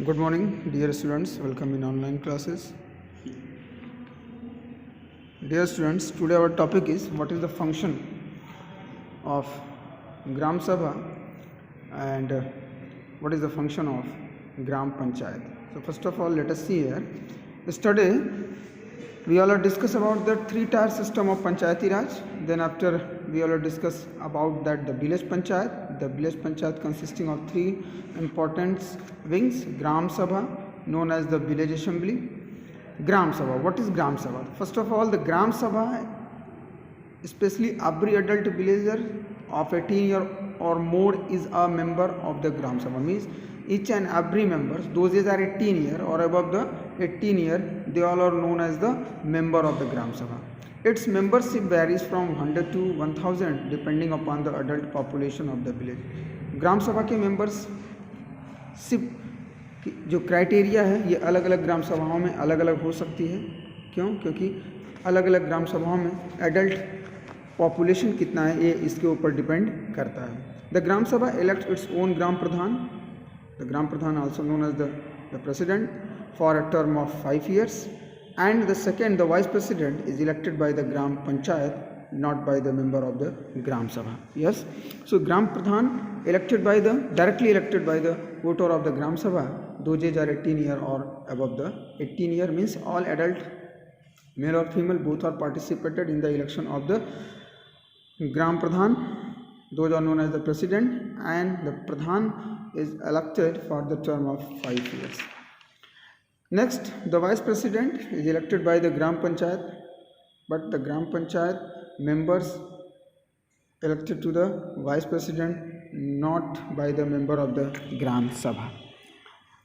Good morning, dear students. Welcome in online classes. Dear students, today our topic is what is the function of Gram Sabha and what is the function of Gram Panchayat. So first of all, let us see here. Yesterday, we all discuss about the three-tier system of Panchayati Raj. Then after we all discuss about that the village Panchayat. The village Panchayat consisting of three important wings: Gram Sabha, known as the village assembly. Gram Sabha. What is Gram Sabha? First of all, the Gram Sabha, especially every adult villager of 18 year or more is a member of the Gram Sabha. Means each and every members, those are 18 year or above the 18 year, they all are known as the member of the Gram Sabha. Its membership varies from 100 to 1000 depending upon the adult population of the village. Gram Sabha के members सिर्फ जो criteria है ये अलग अलग ग्राम सभाओं में अलग अलग हो सकती है. क्यों? क्योंकि अलग अलग ग्राम सभाओं में एडल्ट पॉपुलेशन कितना है ये इसके ऊपर डिपेंड करता है. The gram sabha elect its own gram pradhan. The gram pradhan also known as the president for a term of 5 years and the second, the vice president, is elected by the gram panchayat, not by the member of the gram sabha. Yes, so gram pradhan directly elected by the voter of the gram sabha. Those are 18 year or above the 18 year, means all adult male or female both are participated in the election of the gram pradhan. Those are known as the president, and the pradhan is elected for the term of 5 years. Next, the vice president is elected by the gram panchayat, but the gram panchayat members elected to the vice president, not by the member of the gram sabha.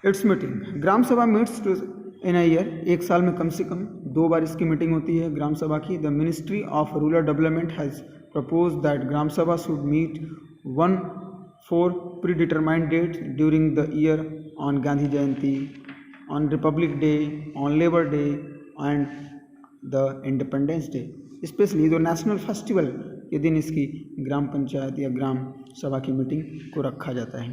Its meeting, ग्राम सभा meets in a year, एक साल में कम से कम 2 बार इसकी meeting होती है ग्राम सभा की. The Ministry of Rural Development has proposed that ग्राम सभा should meet 4 predetermined dates during the year: on Gandhi Jayanti, on Republic Day, on Labor Day and the Independence Day. Specially जो नेशनल फेस्टिवल के दिन इसकी ग्राम पंचायत या ग्राम सभा की meeting को रखा जाता है.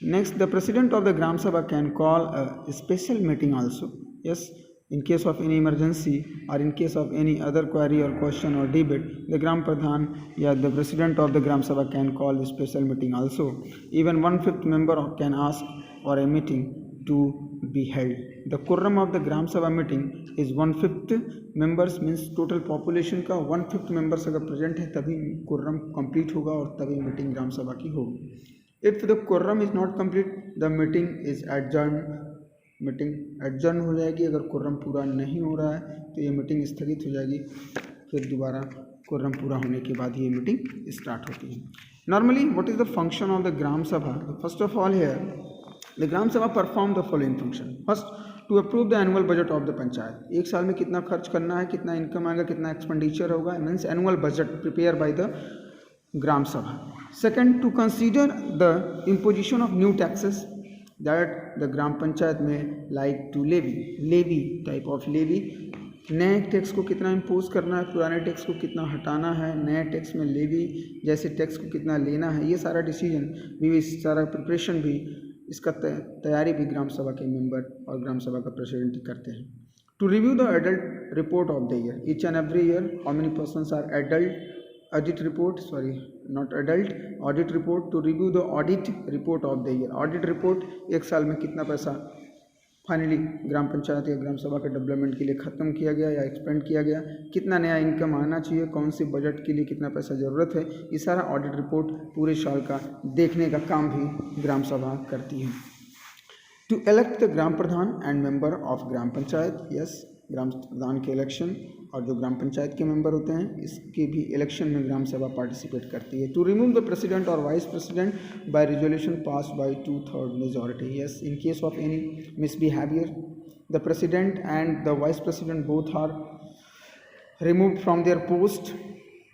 Next, the president of the gram sabha can call a special meeting also. Yes, in case of any emergency or in case of any other query or question or debate, the gram pradhan the president of the gram sabha can call a special meeting also. Even 1/5 member can ask for a meeting to be held. The quorum of the gram sabha meeting is 1/5 members, means total population का 1/5 members अगर present है तभी quorum complete होगा और तभी meeting ग्राम सभा की होगी. If the quorum is not complete, the meeting is adjourned. Meeting adjourn हो जाएगी. अगर कोरम पूरा नहीं हो रहा है तो ये मीटिंग स्थगित हो जाएगी. फिर दोबारा कोरम पूरा होने के बाद ये मीटिंग स्टार्ट होती है. Normally what is the function of the gram sabha? First of all here the gram sabha perform the following function. First, to approve the annual budget of the panchayat. एक साल में कितना खर्च करना है, कितना इनकम आएगा, कितना एक्सपेंडिचर होगा, means annual budget prepare by the gram sabha. Second, to consider the imposition of new taxes that the gram panchayat में like to levy type of levy. नए टैक्स को कितना इम्पोज करना है, पुराने टैक्स को कितना हटाना है, नए टैक्स में लेवी जैसे टैक्स को कितना लेना है, ये सारा डिसीजन भी, सारा प्रिपरेशन भी, इसका तैयारी भी ग्राम सभा के मेंबर और ग्राम सभा का प्रेसिडेंट करते हैं. To review the adult report of the year. Each and every year how many persons are adult. Audit report, sorry, not adult, audit report. To review the audit report of the year. Audit report, एक साल में कितना पैसा finally ग्राम पंचायत या ग्राम सभा के development के लिए ख़त्म किया गया या एक्सपेंड किया गया, कितना नया इनकम आना चाहिए, कौन से बजट के लिए कितना पैसा ज़रूरत है, ये सारा ऑडिट रिपोर्ट पूरे साल का देखने का काम भी ग्राम सभा करती है. To elect the gram pradhan and member of gram panchayat. Yes, gram pradhan के इलेक्शन और जो ग्राम पंचायत के मेंबर होते हैं इसके भी इलेक्शन में ग्राम सभा पार्टिसिपेट करती है. टू रिमूव द प्रेसिडेंट और vice president by resolution pass by 2/3 majority. Yes, in case of any misbehaviour the president and the vice president both are removed from their post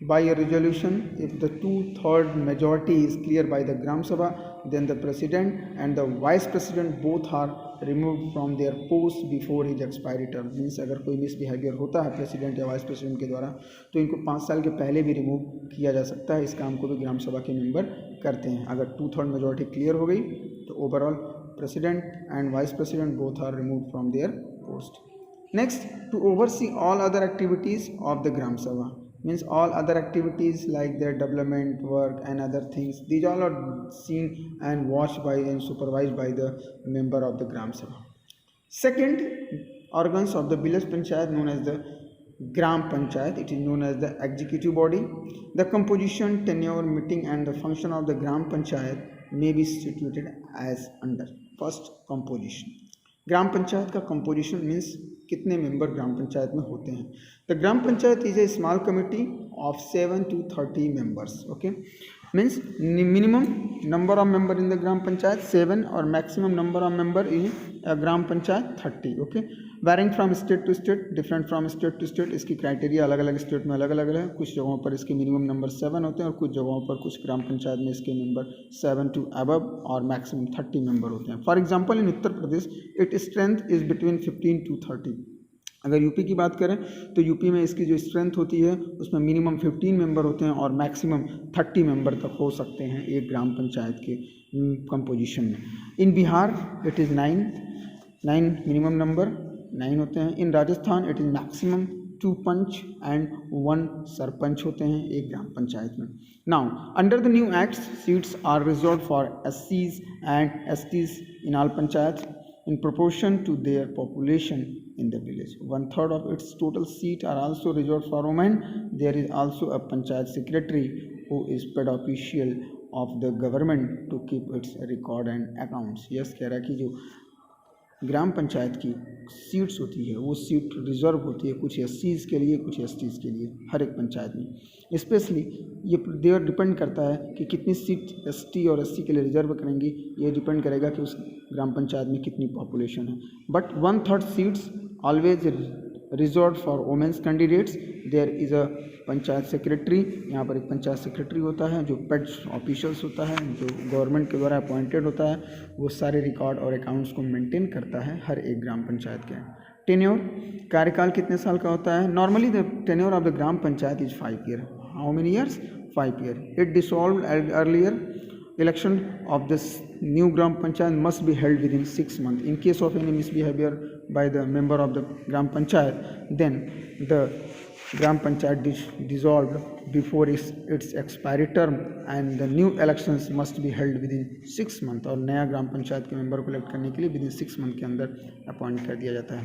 by a resolution. If the 2/3 majority is cleared by the gram sabha, then the president and the vice president both are removed from their post before his expiry term. Means अगर कोई misbehaviour होता है president या vice president के द्वारा तो इनको 5 साल के पहले भी रिमूव किया जा सकता है. इस काम को भी ग्राम सभा के मेंबर करते हैं. अगर 2/3 मेजॉरिटी क्लियर हो गई तो overall president and vice president both are removed from their post. Next, to oversee all other activities of the Gram Sabha, means all other activities like their development work and other things, these all are seen and watched by and supervised by the member of the Gram Sabha. Second, organs of the village panchayat known as the Gram Panchayat, it is known as the executive body. The composition, tenure, meeting and the function of the Gram Panchayat may be situated as under. First, composition. Gram panchayat का composition means कितने member gram panchayat में होते हैं. The gram panchayat is a small committee of 7 to 30 members. Okay, means minimum number of member in the gram panchayat 7 और maximum number of member in gram panchayat 30. Okay, varying from state to state, different from state to state. इसकी criteria अलग अलग state में अलग अलग है. कुछ जगहों पर इसके मिनिमम नंबर 7 होते हैं और कुछ जगहों पर कुछ ग्राम पंचायत में इसके मेंबर 7 to above और मैक्सिमम 30 मेंबर होते हैं. For example in Uttar Pradesh it strength is between 15 to 30. अगर यूपी की बात करें तो यूपी में इसकी जो स्ट्रेंथ होती है उसमें मिनिमम 15 मेंबर होते हैं और मैक्सिमम 30 मेंबर तक हो सकते हैं एक ग्राम पंचायत के कंपोजिशन में. In Bihar it is 9 minimum number 9 होते हैं. In Rajasthan it is maximum 2 panch and 1 sarpanch होते हैं एक ग्राम पंचायत में. Now under the new acts seats are reserved for SCs and STs in all panchayat in proportion to their population in the village. 1/3 of its total seat are also reserved for women. There is also a panchayat secretary who is paid official of the government to keep its record and accounts. Yes, कह रहा है कि जो ग्राम पंचायत की seats होती है वो seat reserve होती है कुछ SCs के लिए कुछ STs के लिए हर एक पंचायत में. स्पेशली ये देर डिपेंड करता है कि कितनी सीट ST और SC के लिए रिजर्व करेंगी. ये डिपेंड करेगा कि उस ग्राम पंचायत में कितनी पॉपुलेशन है. But 1/3 seats always reserve for womens candidates. There is a panchayat secretary. यहाँ पर एक पंचायत सेक्रेटरी होता है जो पेड ऑफिशियल्स होता है जो गवर्नमेंट के द्वारा अपॉइंटेड होता है. वो सारे रिकॉर्ड और अकाउंट्स को मेंटेन करता है हर एक ग्राम पंचायत के. टेन्योर, कार्यकाल कितने साल का होता है. Normally the tenure of the gram panchayat is 5 years. How many years? 5 years. It dissolve earlier. Election of this new Gram Panchayat must be held within 6 months. In case of any misbehavior by the member of the Gram Panchayat, then the Gram Panchayat dissolved before its expiry term and the new elections must be held within 6 months. और नया ग्राम पंचायत के member को elect करने के लिए within 6 months के अंदर appoint कर दिया जाता है.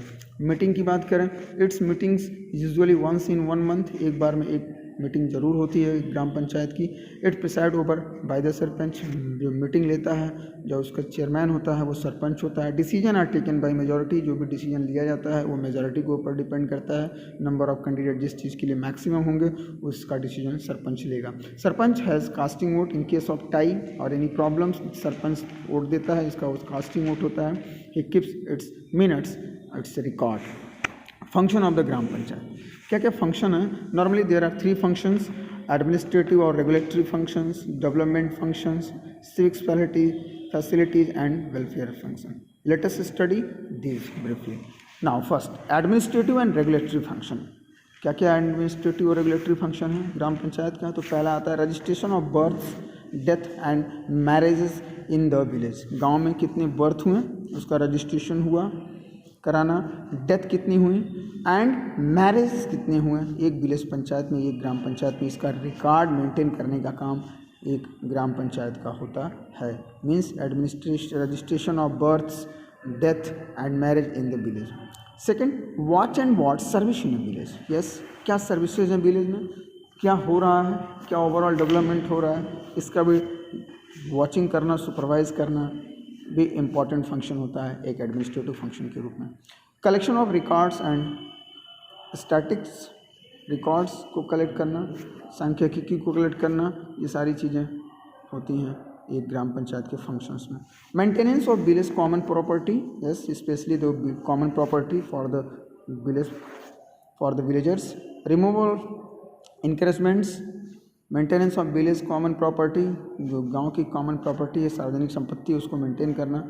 मीटिंग की बात करें, its meetings usually once in 1 month. एक बार में एक मीटिंग जरूर होती है ग्राम पंचायत की. It preside over by the sarpanch. जो मीटिंग लेता है जो उसका चेयरमैन होता है वो सरपंच होता है. Decision are taken by majority. जो भी डिसीजन लिया जाता है वो मेजॉरिटी के ऊपर डिपेंड करता है. नंबर ऑफ कैंडिडेट जिस चीज़ के लिए मैक्सिमम होंगे उसका डिसीजन सरपंच लेगा. Sarpanch has casting vote in case of tie और एनी प्रॉब्लम्स. सरपंच वोट देता है, इसका कास्टिंग वोट होता है. He keeps its minutes, its record. Function of the gram panchayat, क्या क्या फंक्शन है. Normally there are 3 functions: administrative और regulatory functions, development functions, civics facilities and welfare function. Let us study this briefly. Now first administrative and regulatory function. क्या क्या administrative और regulatory function है ग्राम पंचायत का. तो पहला आता है registration of birth, death and marriages in the village. गाँव में कितने बर्थ हुए उसका रजिस्ट्रेशन हुआ कराना, डेथ कितनी हुई एंड मैरिज कितने हुए एक विलेज पंचायत में, एक ग्राम पंचायत में. इसका रिकॉर्ड मेंटेन करने का काम एक ग्राम पंचायत का होता है. Means registration of births, death and marriage in the village. Second, watch and ward service in the village. Yes, क्या सर्विसेज हैं विलेज में, क्या हो रहा है, क्या ओवरऑल डेवलपमेंट हो रहा है, इसका भी वॉचिंग करना, सुपरवाइज करना भी इम्पॉर्टेंट फंक्शन होता है एक एडमिनिस्ट्रेटिव फंक्शन के रूप में. Collection of records and statics, records को कलेक्ट करना, सांख्यिकी को कलेक्ट करना, ये सारी चीज़ें होती हैं एक ग्राम पंचायत के फंक्शंस में. Maintenance of village common property. Yes, specially the common property for the villagers. Removal encroachments. Maintenance of village common property, जो गांव की कॉमन प्रॉपर्टी है, सार्वजनिक संपत्ति, उसको मेंटेन करना.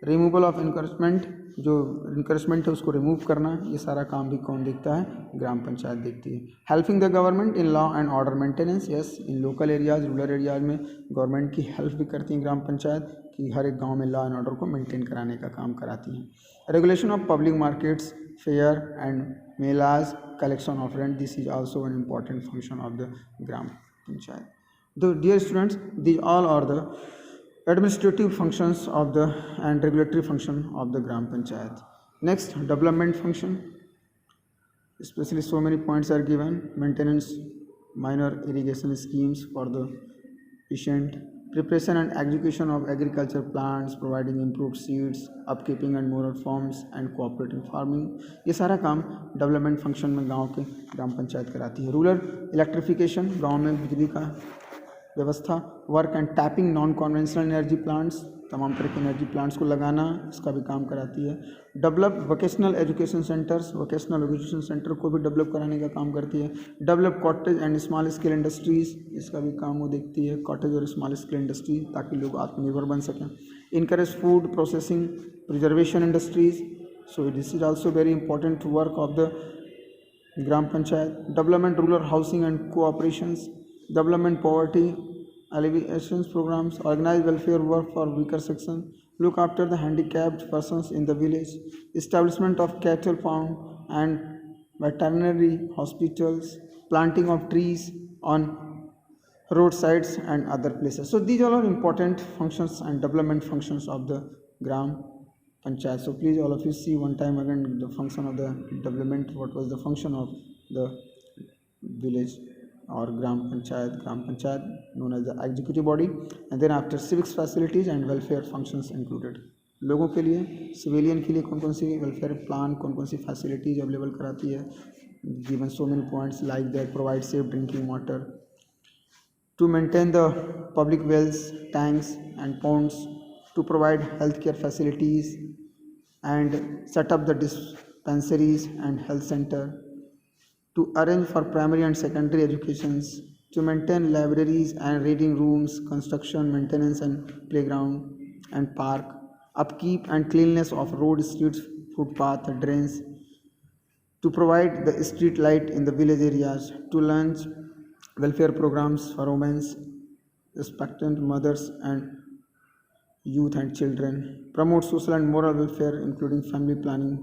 रिमूवल ऑफ इनकरेजमेंट, जो इनकरेजमेंट है उसको रिमूव करना, ये सारा काम भी कौन देखता है? ग्राम पंचायत देखती है। Helping the government in law and order maintenance, yes, in local areas, rural areas में गवर्नमेंट की हेल्प भी करती है ग्राम पंचायत, कि हर एक गांव में लॉ एंड ऑर्डर को मेंटेन कराने का काम कराती हैं। Regulation of public markets, fair and melas, collection of rent, this is also an important function of the gram panchayat. So dear students, these all are the administrative functions of the and regulatory function of the Gram Panchayat. Next, development function. Especially so many points are given. Maintenance, minor irrigation schemes for the patient, preparation and execution of agriculture plants, providing improved seeds, upkeeping and moral forms and cooperative farming. ये सारा काम development function में गांव के ग्राम पंचायत कराती है. Rural electrification, गांव में बिजली का व्यवस्था, work and tapping non conventional energy plants, तमाम तरह के एनर्जी प्लांट्स को लगाना, इसका भी काम कराती है. Develop vocational education centres, vocational education centre को भी डेवलप कराने का काम करती है. Develop cottage and small scale industries, इसका भी काम वो देखती है, कॉटेज और स्मॉल स्केल इंडस्ट्री, ताकि लोग आत्मनिर्भर बन सकें. Encourage food processing preservation industries, so this is also very important work of the gram panchayat. Development rural housing and cooperations, development poverty alleviation programs, organize welfare work for weaker section, look after the handicapped persons in the village, establishment of cattle farm and veterinary hospitals, planting of trees on roadsides and other places. So these all are important functions and development functions of the gram panchayat. So please all of you see one time again the function of the development, what was the function of the village or gram panchayat known as the executive body, and then after civics facilities and welfare functions included. लोगों के लिए, civilian के लिए कौन कौन सी welfare plan, कौन कौन सी facilities available कराती है, given so many points like that, provide safe drinking water, to maintain the public wells, tanks and ponds, to provide healthcare facilities and set up the dispensaries and health center, to arrange for primary and secondary educations, to maintain libraries and reading rooms, construction, maintenance and playground and park, upkeep and cleanliness of road, streets, footpath, drains, to provide the street light in the village areas, to launch welfare programs for women, expectant mothers and youth and children, promote social and moral welfare including family planning,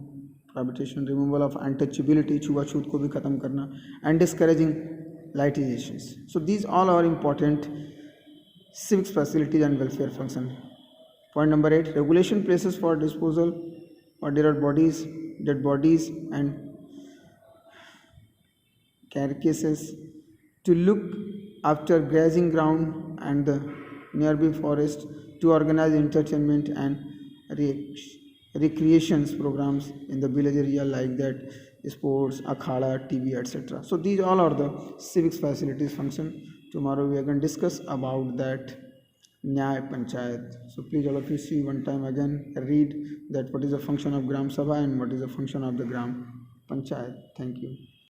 prohibition, removal of untouchability, छुआछूत को भी खत्म करना, and discouraging litigations. So these all are important civics facilities and welfare function. Point number 8, regulation places for disposal or dead bodies and carcasses, to look after grazing ground and the nearby forest, to organize entertainment and recreations programs in the village area like that, sports, akhada, TV, etc. So these all are the civics facilities function. Tomorrow we are going to discuss about that Nyay Panchayat. So please all of you see one time again, read that what is the function of Gram Sabha and what is the function of the Gram Panchayat. Thank you.